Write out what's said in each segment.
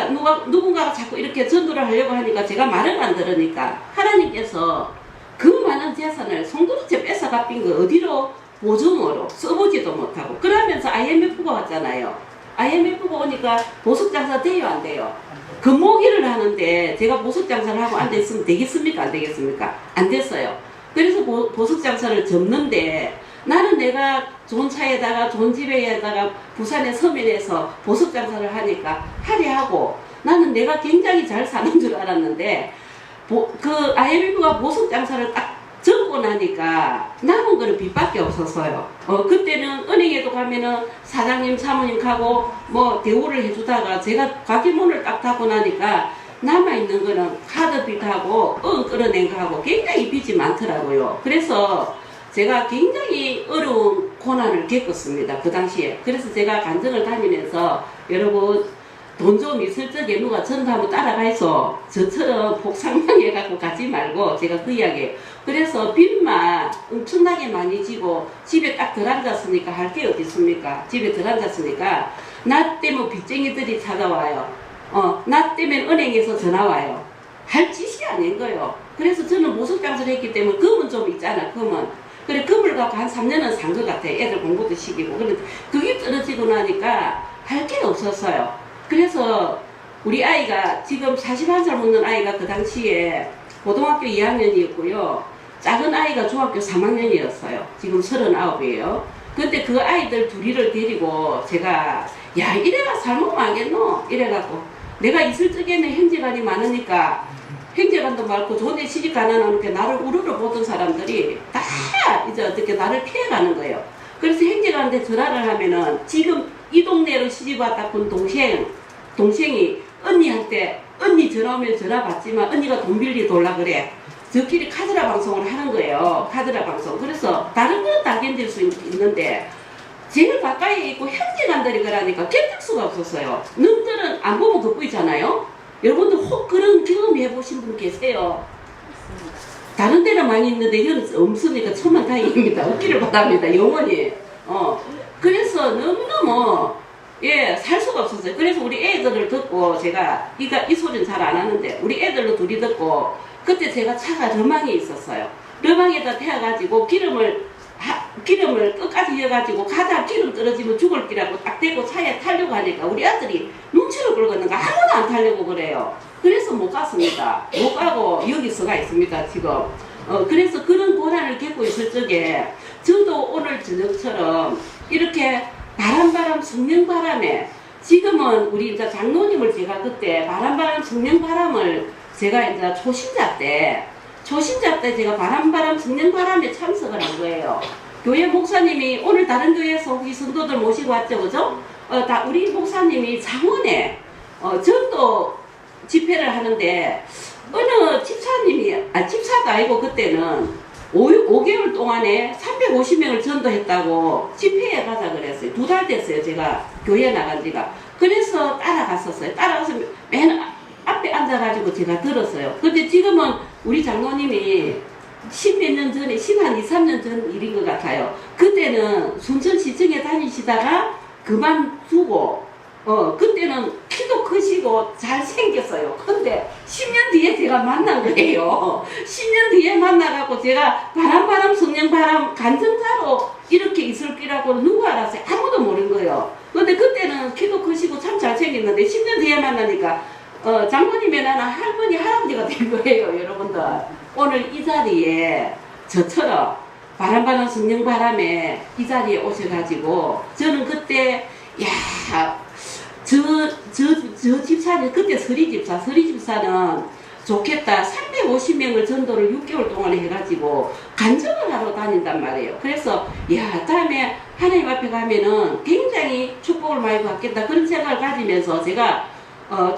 그러니까 누군가가 자꾸 이렇게 전도를 하려고 하니까 제가 말을 안 들으니까 하나님께서 그 많은 재산을 송두리째 뺏어가빈 거 어디로 보증으로 써보지도 못하고 그러면서 IMF가 왔잖아요. IMF가 오니까 보석장사 돼요 안 돼요? 금모기를 하는데 제가 보석장사를 하고 앉아있으면 되겠습니까 안 되겠습니까? 안 됐어요. 그래서 보석장사를 접는데 나는 내가 좋은 차에다가 좋은 집에다가 부산의 서면에서 보석장사를 하니까 하리하고 나는 내가 굉장히 잘 사는 줄 알았는데 그 IMF가 보석장사를 딱 접고 나니까 남은 거는 빚밖에 없었어요. 그때는 은행에도 가면은 사장님 사모님 가고 뭐 대우를 해주다가 제가 가게 문을 딱 닫고 나니까 남아있는 거는 카드 빚하고 끌어낸 거하고 굉장히 빚이 많더라고요. 그래서 제가 굉장히 어려운 고난을 겪었습니다. 그 당시에. 그래서 제가 간증을 다니면서 여러분 돈 좀 있을 적에 누가 전도하면 따라가서 저처럼 복상망해갖고 가지 말고 제가 그 이야기 그래서 빚만 엄청나게 많이 지고 집에 딱 들어앉았으니까 할 게 어디 있습니까? 집에 들어앉았으니까 나 때문에 빚쟁이들이 찾아와요. 나 때문에 은행에서 전화와요. 할 짓이 아닌 거예요. 그래서 저는 보석장사를 했기 때문에 금은 좀 있잖아. 금은. 그래 금을 갖고 한 3년은 산 것 같아. 애들 공부도 시키고. 그런데 그게 떨어지고 나니까 할 게 없었어요. 그래서 우리 아이가 지금 41살 먹는 아이가 그 당시에 고등학교 2학년이었고요. 작은 아이가 중학교 3학년이었어요. 지금 39이에요. 근데 그 아이들 둘이를 데리고 제가 야 이래가 살면 망겠노? 이래갖고 내가 있을 적에는 형제간이 많으니까 형제간도 많고 좋은데 시집 가난하니까 나를 우르르 보던 사람들이 다 이제 어떻게 나를 피해가는 거예요. 그래서 형제간한테 전화를 하면은 지금 이 동네로 시집 왔다 본 동생이 언니한테 언니 전화 오면 전화 받지만 언니가 돈 빌리 돌라 그래. 저끼리 카드라 방송을 하는 거예요. 카드라 방송. 그래서 다른 거는 다 견딜 수 있는데 제일 가까이에 있고 형제간들이 그러니까 견딜 수가 없었어요. 너희들은 안 보면 겉보이잖아요. 여러분들 혹 그런 경험 해보신 분 계세요? 다른 데는 많이 있는데 이건 없으니까 천만 다행입니다. 없기를 바랍니다. 영원히. 그래서 너무너무 살 수가 없었어요. 그래서 우리 애들을 듣고 제가 이 소리는 잘 안 하는데 우리 애들로 둘이 듣고 그때 제가 차가 러망에 있었어요. 러망에다 태워가지고 기름을 끝까지 이어가지고 가다 기름 떨어지면 죽을 기라고 딱 대고 차에 타려고 하니까 우리 아들이 눈치를 긁었는가 아무도 안 타려고 그래요. 그래서 못 갔습니다. 못 가고 여기서가 있습니다 지금. 그래서 그런 고난을 겪고 있을 적에 저도 오늘 저녁처럼 이렇게 바람 성령바람에 지금은 우리 이제 장로님을 제가 그때 바람 성령바람을 제가 이제 초신자 때 제가 바람 성령바람에 참석을 한 거예요. 교회 목사님이 오늘 다른 교회에서 혹시 성도들 모시고 왔죠, 그죠? 다 우리 목사님이 창원에 전도 집회를 하는데 어느 집사도 아니고 그때는 5개월 동안에 350명을 전도했다고 집회에 가자 그랬어요. 2달 됐어요. 제가 교회에 나간 지가. 그래서 따라갔었어요. 따라가서 맨 앞에 앉아가지고 제가 들었어요. 근데 지금은 우리 장로님이 10몇 년 전에, 10한 2, 3년 전 일인 것 같아요. 그때는 순천시청에 다니시다가 그만두고 그때는 키도 크시고 잘생겼어요. 근데 10년 뒤에 제가 만난 거예요. 10년 뒤에 만나갖고 제가 바람 성령바람 간증자로 이렇게 있을 거라고 누가 알았어요? 아무도 모르는 거예요. 근데 그때는 키도 크시고 참 잘생겼는데 10년 뒤에 만나니까 장모님의 나는 할머니 할아버지가 된 거예요. 여러분들 오늘 이 자리에 저처럼 바람 성령바람에 이 자리에 오셔가지고 저는 그때 저 집사는 그때 서리집사는 좋겠다. 350명을 전도를 6개월 동안 해가지고 간증을 하러 다닌단 말이에요. 그래서 다음에 하나님 앞에 가면은 굉장히 축복을 많이 받겠다. 그런 생각을 가지면서 제가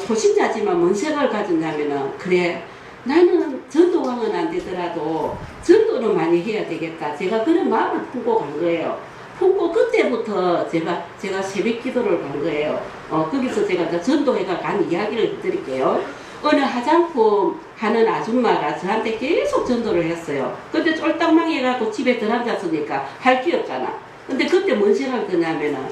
초신자지만 뭔 생각을 가진다면은 그래 나는 전도왕은 안 되더라도 전도는 많이 해야 되겠다. 제가 그런 마음을 품고 간 거예요. 품고 그때부터 제가 새벽 기도를 간 거예요. 거기서 제가 전도회가 간 이야기를 드릴게요. 어느 화장품 하는 아줌마가 저한테 계속 전도를 했어요. 근데 쫄딱 망해갖고 집에 들어앉았으니까 할 게 없잖아. 근데 그때 뭔 생각이 드냐면은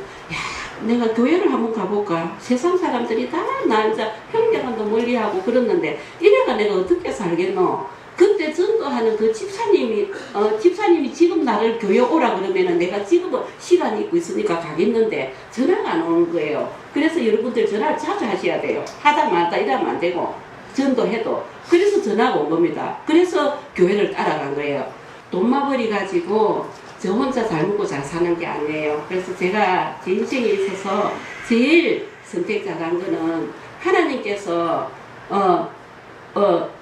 내가 교회를 한번 가볼까? 세상 사람들이 다 나 이제 형제간도 멀리하고 그랬는데 이래가 내가 어떻게 살겠노? 그때 전도하는 그 집사님이 지금 나를 교회 오라 그러면은 내가 지금은 시간이 있고 있으니까 가겠는데 전화가 안 오는 거예요. 그래서 여러분들 전화를 자주 하셔야 돼요. 하다 말다 이러면 안 되고 전도해도. 그래서 전화가 온 겁니다. 그래서 교회를 따라간 거예요. 돈마벌이 가지고 저 혼자 잘 먹고 잘 사는 게 아니에요. 그래서 제가 제 인생에 있어서 제일 선택 잘한 거는 하나님께서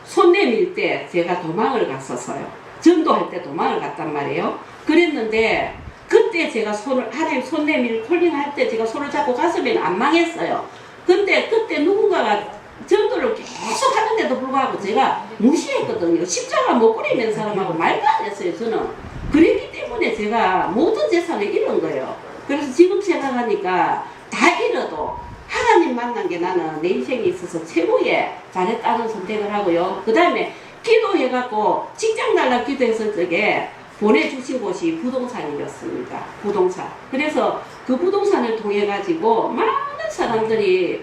손 내밀 때 제가 도망을 갔었어요. 전도할 때 도망을 갔단 말이에요. 그랬는데 그때 제가 하나님 손 내밀 콜링할 때 제가 손을 잡고 갔으면 안 망했어요. 근데 그때 누군가가 전도를 계속 하는데도 불구하고 제가 무시했거든요. 십자가 못 부리는 사람하고 말도 안 했어요, 저는. 그랬기 때문에 제가 모든 재산을 잃은 거예요. 그래서 지금 생각하니까 다 잃어도 하나님 만난 게 나는 내 인생에 있어서 최고의 잘했다는 선택을 하고요. 그 다음에 기도해갖고 직장 달라 기도했을 적에 보내주신 곳이 부동산이었습니다. 부동산. 그래서 그 부동산을 통해 가지고 많은 사람들이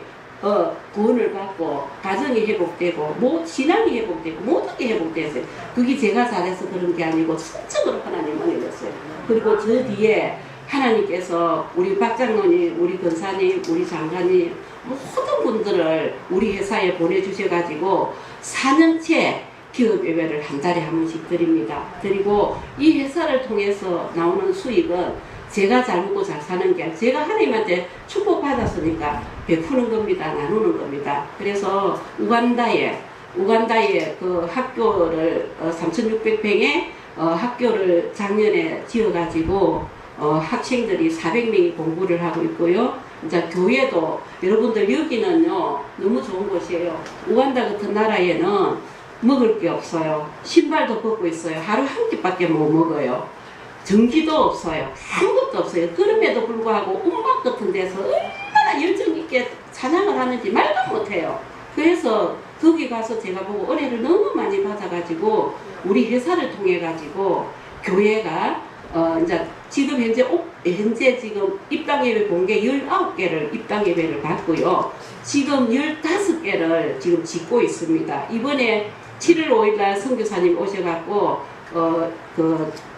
구원을 받고 가정이 회복되고 신앙이 회복되고 모든 게 회복됐어요. 그게 제가 잘해서 그런 게 아니고 전적으로 하나님 은혜였어요. 그리고 저 뒤에 하나님께서 우리 박장로님, 우리 권사님, 우리 장관님 모든 분들을 우리 회사에 보내주셔가지고 4년째 기업 예배를 한 달에 한 번씩 드립니다. 그리고 이 회사를 통해서 나오는 수익은 제가 잘 먹고 잘 사는 게 아니라 제가 하나님한테 축복받았으니까 베푸는 겁니다. 나누는 겁니다. 그래서 우간다에 그 학교를 3,600평의 학교를 작년에 지어가지고 학생들이 400명이 공부를 하고 있고요. 이제 교회도 여러분들 여기는요 너무 좋은 곳이에요. 우간다 같은 나라에는 먹을 게 없어요. 신발도 벗고 있어요. 하루 한 끼밖에 못 먹어요. 전기도 없어요. 아무것도 없어요. 그럼에도 불구하고 음악 같은 데서 얼마나 열정 있게 찬양을 하는지 말도 못해요. 그래서 거기 가서 제가 보고 은혜를 너무 많이 받아가지고 우리 회사를 통해 가지고 교회가 이제 지금 현재 지금 입당 예배 본 게 19개를 입당 예배를 받고요. 지금 15개를 지금 짓고 있습니다. 이번에 7월 5일날 선교사님 오셔갖고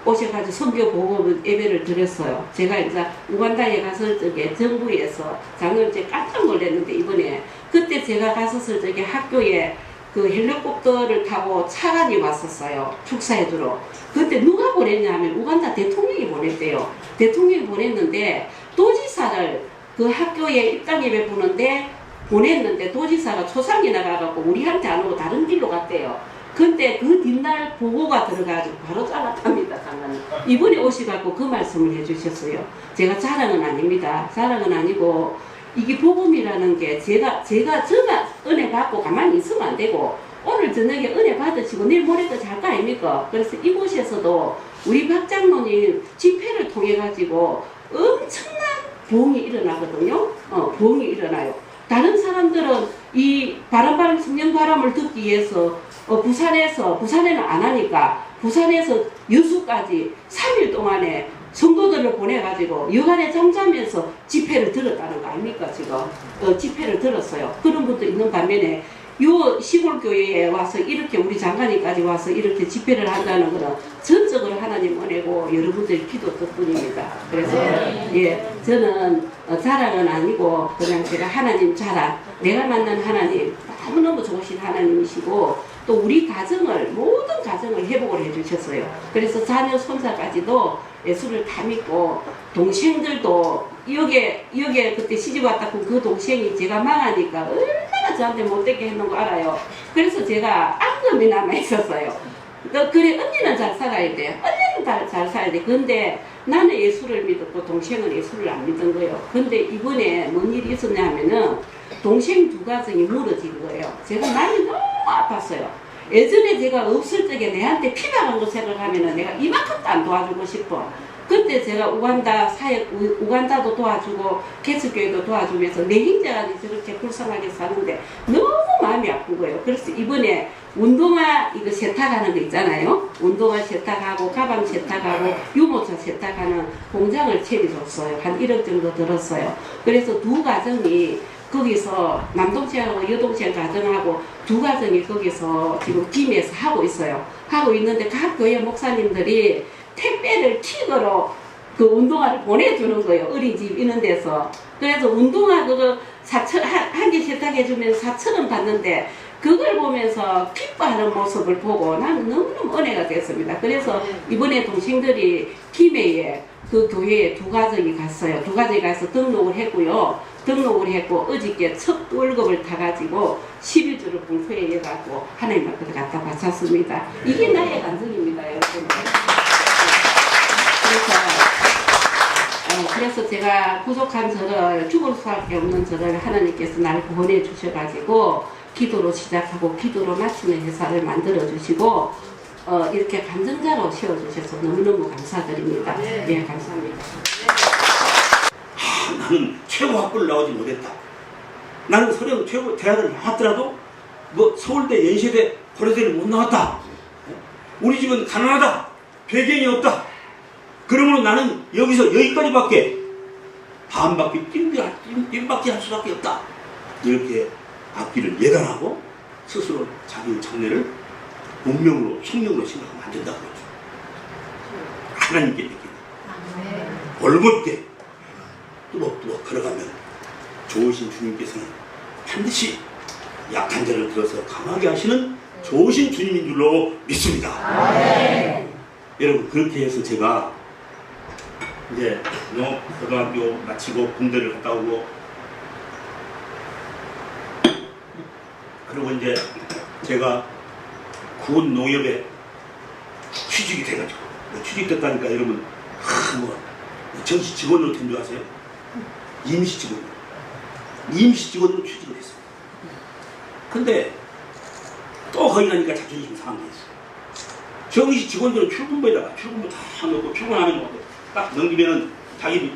오셔가지고 선교 보고 예배를 드렸어요. 제가 이제 우간다에 갔을 적에 정부에서 작년에 깜짝 놀랐는데 이번에 그때 제가 갔었을 적에 학교에 그 헬리콥터를 타고 차관이 왔었어요. 축사해주러. 그때 누가 보냈냐 하면 우간다 대통령이 보냈대요. 대통령이 보냈는데 도지사를 그 학교에 입당 예배 보는데 보냈는데 도지사가 초상이 나가갖고 우리한테 안 오고 다른 길로 갔대요. 근데 그 뒷날 보고가 들어가지고 바로 잘랐답니다. 장관님. 이번에 오셔갖고 그 말씀을 해주셨어요. 제가 자랑은 아닙니다. 자랑은 아니고 이게 복음이라는 게 제가 저만 은혜 받고 가만히 있으면 안 되고 오늘 저녁에 은혜 받으시고 내일 모레도 잘 거 아닙니까? 그래서 이곳에서도 우리 박장로님 집회를 통해 가지고 엄청난 부흥이 일어나거든요. 부흥이 일어나요. 다른 사람들은 이 바람 성령 바람을 듣기 위해서 부산에는 안 하니까 부산에서 여수까지 3일 동안에 성도들을 보내가지고 여간에 잠자면서 집회를 들었다는 거 아닙니까? 지금 집회를 들었어요. 그런 분도 있는 반면에 요 시골 교회에 와서 이렇게 우리 장관님까지 와서 이렇게 집회를 한다는 것은 전적으로 하나님 은혜고 여러분들의 기도 덕분입니다. 그래서 예, 저는 자랑은 아니고 그냥 제가 하나님 자랑, 내가 만난 하나님 너무너무 좋으신 하나님이시고 또 우리 모든 가정을 회복을 해주셨어요. 그래서 자녀 손자까지도 예수를 다 믿고 동생들도 여기에 그때 시집 왔다 그 동생이 제가 망하니까 얼마나 저한테 못되게 했는 거 알아요. 그래서 제가 앙금이 남아 있었어요. 그래 언니는 잘 살아야 돼. 언니는 잘 살아야 돼. 근데 나는 예수를 믿었고 동생은 예수를 안 믿은 거예요. 근데 이번에 뭔 일이 있었냐 하면은 동생 두 가정이 무너진 거예요. 제가 마음이 너무 아팠어요. 예전에 제가 없을 적에 내한테 피나간 거 생각하면은 내가 이만큼도 안 도와주고 싶어. 그때 제가 우간다도 도와주고 개츠교회도 도와주면서 내 형제가 저렇게 불쌍하게 사는데 너무 마음이 아픈 거예요. 그래서 이번에 운동화 이거 세탁하는 거 있잖아요. 운동화 세탁하고 가방 세탁하고 유모차 세탁하는 공장을 차려줬어요. 한 1억 정도 들었어요. 그래서 두 가정이 거기서 남동생하고 여동생 가정하고 두 가정이 거기서 지금 김에서 하고 있어요. 하고 있는데 각 교회 목사님들이 택배를 킥으로 그 운동화를 보내주는 거예요. 어린이집 이런 데서. 그래서 운동화 그거 한 개 세탁해주면 4,000원 받는데 그걸 보면서 기뻐하는 모습을 보고 나는 너무너무 은혜가 됐습니다. 그래서 이번에 동생들이 김해에 그 교회에 두 가정이 갔어요. 두 가정이 가서 등록을 했고요. 등록을 했고 어저께 첫 월급을 타가지고 11주를 봉투에 해갖고 하나님 앞에 갖다 바쳤습니다. 이게 나의 간증입니다, 여러분. 그래서 제가 부족한 저를, 죽을 수밖에 없는 저를 하나님께서 날 구원해 주셔가지고 기도로 시작하고 기도로 마치는 회사를 만들어 주시고 이렇게 간증자로 세워주셔서 너무너무 감사드립니다. 네, 감사합니다. 나는 최고 학부를 나오지 못했다. 나는 서령 최고 대학을 나왔더라도 뭐 서울대, 연세대, 고려대를 못 나왔다. 우리 집은 가난하다. 배경이 없다. 그러므로 나는 여기서 여기까지밖에 반바퀴 뜀박질 할 수밖에 없다. 이렇게 앞길을 예단하고 스스로 자기 장래를 운명으로, 숙명으로 생각하면 안 된다고 그러죠. 하나님께 믿기다. 올곧게 뚜벅뚜벅 걸어가면 좋으신 주님께서는 반드시 약한 자를 들어서 강하게 하시는 좋으신 주님인 줄로 믿습니다. 여러분, 그렇게 해서 제가 이제 고등학교 마치고 군대를 갔다 오고 그리고 이제 제가 군 농협에 취직이 돼가지고 취직됐다니까 여러분 정시 직원으로 된 줄 아세요? 임시 직원으로 취직을 했어요. 근데 또 거기 가니까 자존심 상한 게 있어요. 정시 직원들은 출근부에다가 출근부 다 넣고 출근하면 딱 넘기면은 자기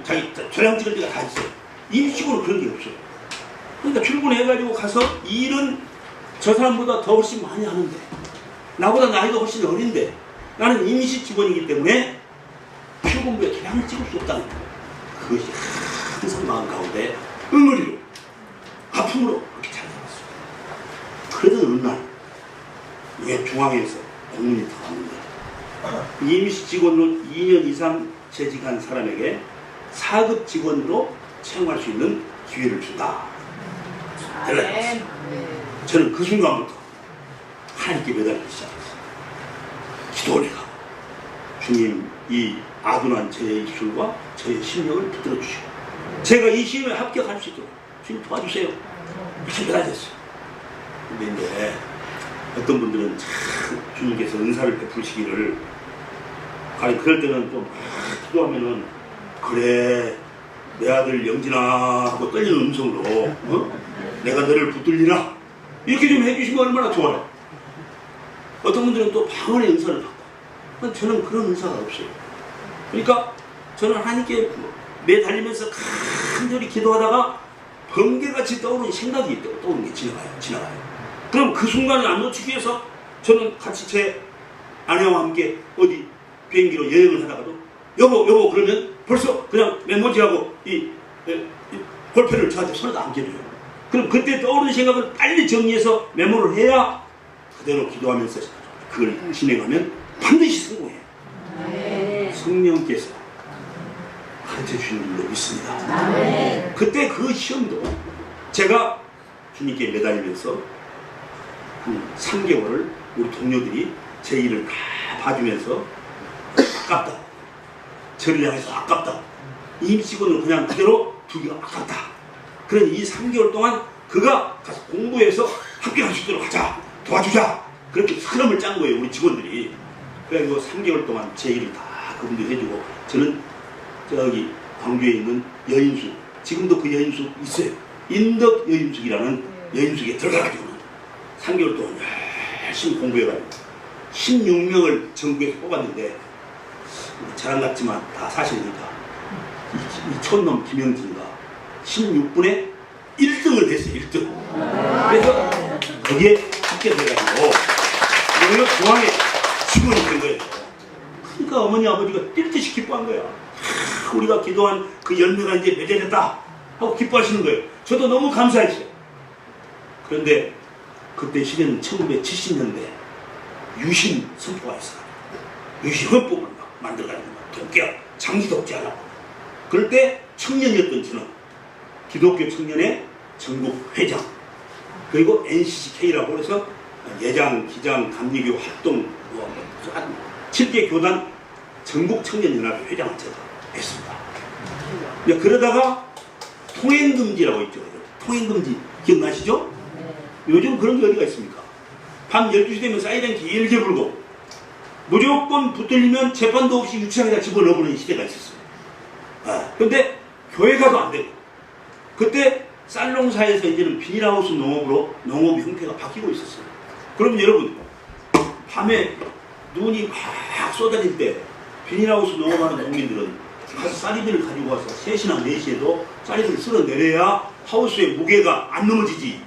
저랑 찍을 때가 다 있어요. 임시 직원은 그런 게 없어요. 그러니까 출근해가지고 가서 일은 저 사람보다 더 훨씬 많이 하는데 나보다 나이도 훨씬 어린데 나는 임시 직원이기 때문에 출근부에 도장을 찍을 수 없다는 거예요. 그것이 항상 마음 가운데 응어리로 아픔으로 그렇게 잘 나왔어요. 그러던 어느 날 이게 중앙에서 공문이 다 왔는데 임시 직원으로 2년 이상 재직한 사람에게 4급 직원으로 채용할 수 있는 기회를 준다. 연락이 왔어요. 저는 그 순간부터 하나님께 매달리기 시작했어요. 기도를 해가고 주님, 이 아둔한 제 입술과 저의 심령을 붙들어 주시고 제가 이 시험에 합격할 수 있도록 주님 도와주세요. 이렇게 매달렸어요. 근데 이제 어떤 분들은 참 주님께서 은사를 베푸시기를 아니 그럴 때는 좀 기도하면은 그래 내 아들 영진아 하고 떨리는 음성으로 내가 너를 붙들리라 이렇게 좀 해주시면 얼마나 좋아요. 어떤 분들은 또 방언의 은사를 받고 저는 그런 은사가 없어요. 그러니까 저는 하나님께 매달리면서 간절히 기도하다가 번개같이 떠오르는 생각이 떠오르는 게 지나가요. 그럼 그 순간을 안 놓치기 위해서 저는 같이 제 아내와 함께 어디 비행기로 여행을 하다가도 여보 그러면 벌써 그냥 메모지하고 이 볼펜을 저한테 손에다 안겨줘요. 그럼 그때 떠오르는 생각을 빨리 정리해서 메모를 해야 그대로 기도하면서 그걸 진행하면 반드시 성공해요. 성령께서 가르쳐 주시는 줄로 믿습니다. 그때 그 시험도 제가 주님께 매달리면서 한 3개월을 우리 동료들이 제 일을 다 봐주면서 아깝다. 저를 향해서 아깝다. 임직원을 그냥 그대로 두기가 아깝다. 그런 이 3개월 동안 그가 가서 공부해서 합격할 수 있도록 하자. 도와주자. 그렇게 흐름을 짠 거예요. 우리 직원들이. 그래서 3개월 동안 제 일을 다 그분들이 해주고 저는 저기 광주에 있는 여인숙 지금도 그 여인숙 있어요. 인덕 여인숙이라는 여인숙에 들어가가지고는 3개월 동안 열심히 공부해가지고 16명을 전국에서 뽑았는데 자랑 같지만 다 사실이니까 이 촌놈 김영진가 16분에 1등을 했어요. 1등. 그래서 거기에 합격해가지고 농협 중앙에 직원이 된 거예요. 그러니까 어머니 아버지가 뛸 듯이 기뻐한 거야. 우리가 기도한 그 열매가 이제 맺어졌다 하고 기뻐하시는 거예요. 저도 너무 감사했어요. 그런데 그때 시기는 1970년대 유신 선포가 있어요. 유신 헌법을 막 만들어가지고 독재, 장기 독재하라고. 그럴 때 청년이었던 저는 기독교 청년의 전국 회장 그리고 NCCK라고 해서 예장, 기장, 감리교 활동 7개 교단 전국 청년연합회 회장을 제가 했습니다. 그러다가 통행금지라고 있죠. 통행금지 기억나시죠? 요즘 그런 게 어디가 있습니까? 밤 12시 되면 사이렌 길게 불고 무조건 붙들리면 재판도 없이 유치장에다 집어넣어보는 시대가 있었어요. 근데 교회 가도 안 되고 그때 쌀농사에서 이제는 비닐하우스 농업으로 농업 형태가 바뀌고 있었어요. 그럼 여러분 밤에 눈이 막 쏟아질 때 비닐하우스 농업하는 농민들은 가서 쌀이들을 가지고 와서 3시나 4시에도 쌀이들을 쓸어내려야 하우스의 무게가 안 넘어지지.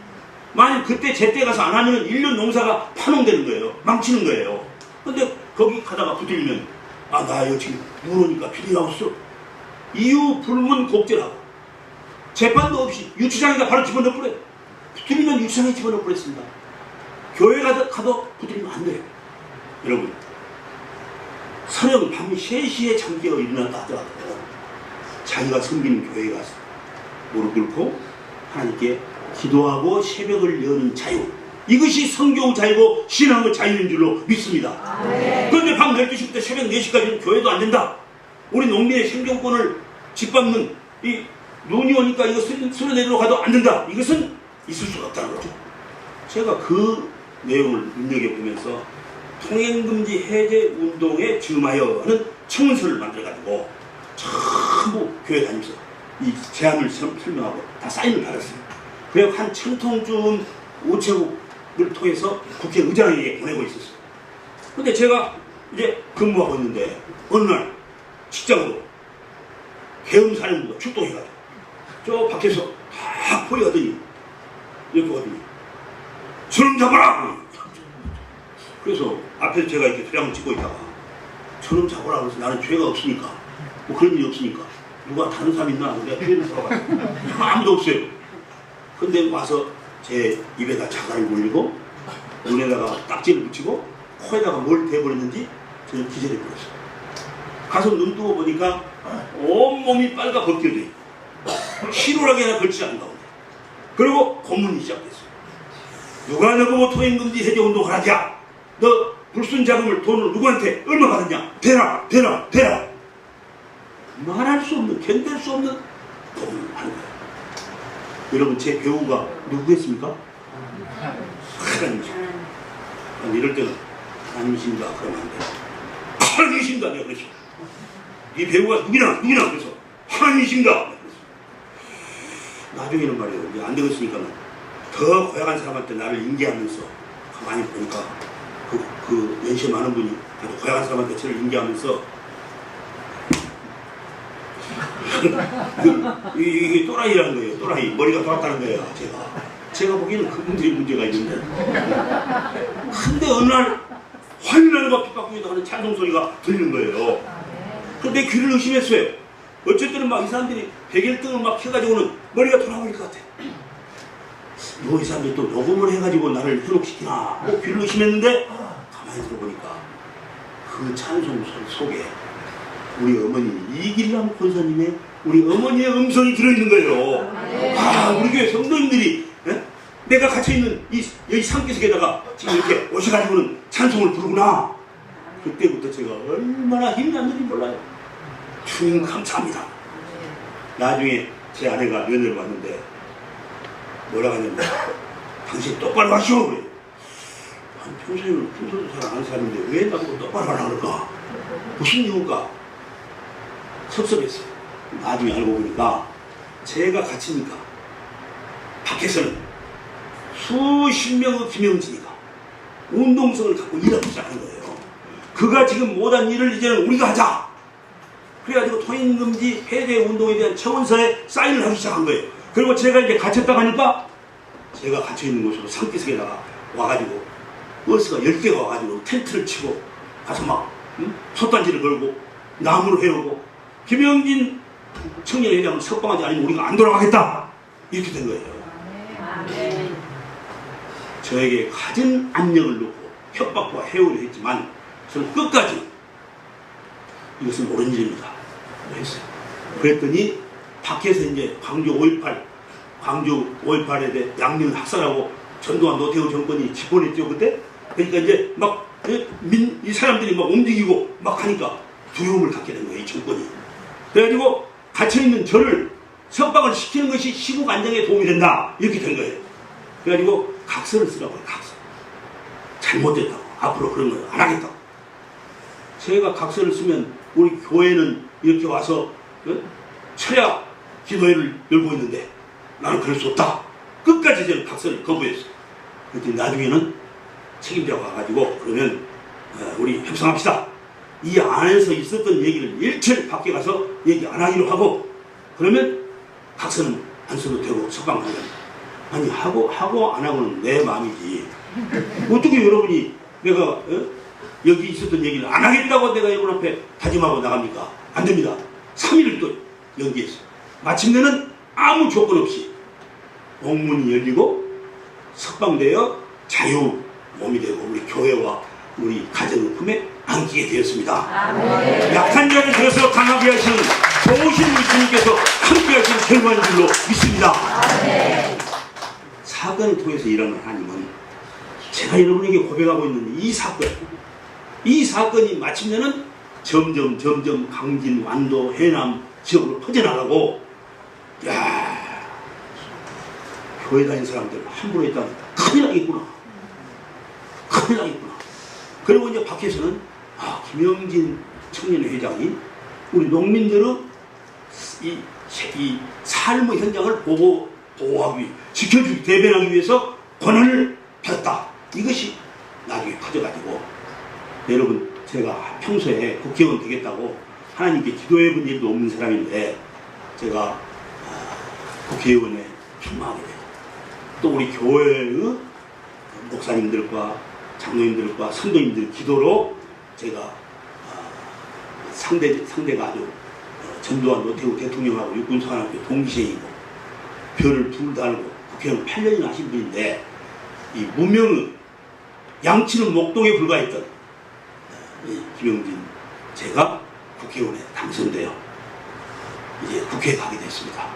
만약 그때 제때 가서 안 하면 1년 농사가 파농되는 거예요. 망치는 거예요. 근데 거기 가다가 붙들리면 나 이거 지금 눈 오니까 비닐하우스 이유 불문 곡절하고 재판도 없이 유치장에다 바로 집어넣어버려요. 붙들리면 유치장에 집어넣어버렸습니다. 교회 가도 붙들리면 안 돼요. 여러분 서령 밤 3시에 잠기어 일어났다 하더라도 자기가 섬기는 교회 가서 무릎 꿇고 하나님께 기도하고 새벽을 여는 자유, 이것이 성교 자유고 신앙의 자유인 줄로 믿습니다. 그런데 밤 12시부터 새벽 4시까지는 교회도 안 된다. 우리 농민의 생존권을 짓밟는 이 눈이 오니까 이거 쓸어내리러 가도 안 된다. 이것은 있을 수가 없다는 거죠. 제가 그 내용을 눈여겨보면서 통행금지 해제 운동에 즈음하여 하는 청문서를 만들어가지고 전부 교회 다니면서 이 제안을 설명하고 다 사인을 받았어요. 그래서 한 1000통쯤 우체국을 통해서 국회의장에게 보내고 있었어요. 근데 제가 이제 근무하고 있는데 어느 날 직장으로 계엄사령부가 출동해가지고 저 밖에서 다 포위하더니 이렇게 하더니 저놈 잡아라! 그래서 앞에서 제가 이렇게 도장을 찍고 있다가 저놈 잡아라 그래서 나는 죄가 없으니까 뭐 그런 일이 없으니까 누가 다른 사람 있나? 내가 피해를 들어가요. 아무도 없어요. 근데 와서 제 입에다 자갈을 물리고 눈에다가 딱지를 붙이고 코에다가 뭘 대버렸는지 저는 기절해 버렸어요. 가서 눈 뜨고 보니까 온몸이 빨가 벗겨져 있고 희로하게 하나 걸치지 않은 가운데 그리고 고문이 시작됐어요. 누가 너보고 통행금지 해제 운동을 하냐? 너 불순 자금을 돈을 누구한테 얼마 받았냐? 대라 대라 대라. 말할 수 없는 견딜 수 없는 고문을 하는 거예요. 여러분 제 배우가 누구겠습니까? 하나님이십니다. 이럴 때는 하나님이십니다 그러면 안 돼요. 하나님이십니다 내가 그랬어. 이 배우가 누구냐 그래서 하나님이십니다. 나중에는 말이에요. 이제 안 되겠으니까 더 고약한 사람한테 나를 인계하면서 가만히 보니까 그 연세 많은 분이 아주 고약한 사람한테 저를 인계하면서 이게 또라이라는 거예요. 또라이. 머리가 돌았다는 거예요. 제가 보기에는 그분들이 문제가 있는데 근데 어느 날 환란과 핍박중에도 하는 찬송 소리가 들리는 거예요. 그런데 내 귀를 의심했어요. 어쩔 때는 막 이 사람들이 백일등을 막 켜가지고는 머리가 돌아버릴 것 같아. 이 사람들이 또 녹음을 해가지고 나를 현혹시키나 귀를 의심했는데 가만히 들어보니까 그 찬송 속에 우리 어머니 이길남 권사님의 우리 어머니의 음성이 들어있는 거예요. 우리 교회 성도님들이 내가 갇혀있는 여기 산기슭에다가 지금 이렇게 오셔가지고는 찬송을 부르구나. 그때부터 제가 얼마나 힘이 났는지 몰라요. 주님 감사합니다. 나중에 제 아내가 면회를 왔는데 뭐라고 하냐면 당신 똑바로 하시오. 그래. 평소에도 잘 안 하는 사람인데 왜 나보고 똑바로 하려고 그럴까? 무슨 이유일까? 섭섭했어요. 나중에 알고 보니까 제가 갇히니까 밖에서는 수십 명의 김영진이가 운동성을 갖고 일하기 시작한 거예요. 그가 지금 못한 일을 이제는 우리가 하자. 그래가지고 통행금지 해제 운동에 대한 청원서에 사인을 하기 시작한 거예요. 그리고 제가 이제 갇혔다고 하니까 제가 갇혀있는 곳으로 산기슭에다가 와가지고 버스가 10개가 와가지고 텐트를 치고 가서 막 솥단지를 걸고 나무를 해오고 김영진 청년회장을 석방하지 않으면 우리가 안 돌아가겠다 이렇게 된 거예요. 저에게 가진 압력을 놓고 협박과 해오를 했지만 저는 끝까지 이것은 옳은 일입니다 했어요. 그랬더니 밖에서 이제 광주 5.18에 대해 양민을 학살하고 전두환 노태우 정권이 집권했죠 그때. 그러니까 이제 막 이 사람들이 막 움직이고 막 하니까 두려움을 갖게 된 거예요 이 정권이. 그래가지고 갇혀있는 저를 석방을 시키는 것이 시국 안정에 도움이 된다 이렇게 된 거예요. 그래가지고 각서를 쓰라고요. 각서. 잘못됐다고 앞으로 그런 걸 안 하겠다고. 제가 각서를 쓰면 우리 교회는 이렇게 와서 철야 기도회를 열고 있는데 나는 그럴 수 없다. 끝까지 저는 각서를 거부했어요. 그랬더니 나중에는 책임자가 와가지고 그러면 우리 협상합시다. 이 안에서 있었던 얘기를 일체를 밖에 가서 얘기 안 하기로 하고 그러면 각서는 안 써도 되고 석방하면 아니 하고 안 하고는 내 마음이지. 어떻게 여러분이 내가 여기 있었던 얘기를 안 하겠다고 내가 여러분 앞에 다짐하고 나갑니까? 안 됩니다. 3일을 또 연기했어요. 마침내는 아무 조건 없이 옥문이 열리고 석방되어 자유 몸이 되고 우리 교회와 우리 가정의 품에 안기게 되었습니다. 약한 자를 들어서 강하게 하시는 좋으신 우리 주님께서 함께 하시는 결과인 줄로 믿습니다. 사건을 통해서 일어난 하나님은 제가 여러분에게 고백하고 있는 이 사건이 마침내는 점점 강진, 완도, 해남 지역으로 퍼져나가고 교회 다니는 사람들 함부로 했다면 큰일 나겠구나. 그리고 이제 밖에서는 김영진 청년회장이 우리 농민들의 이 삶의 현장을 보호하기, 지켜주기, 대변하기 위해서 권한을 받았다. 이것이 나중에 커져가지고 여러분 제가 평소에 국회의원 되겠다고 하나님께 기도해 본 일도 없는 사람인데 제가 국회의원에 출마하게 돼요. 또 우리 교회의 목사님들과 장로님들과 성도님들 기도로 제가 상대가 아주 전두환 노태우 대통령하고 육군사관학교 동기생이고 별을 둘 달고 국회의원 8년이나 하신 분인데 이 무명의 양치는 목동에 불과했던 김영진 제가 국회의원에 당선되어 이제 국회에 가게 됐습니다.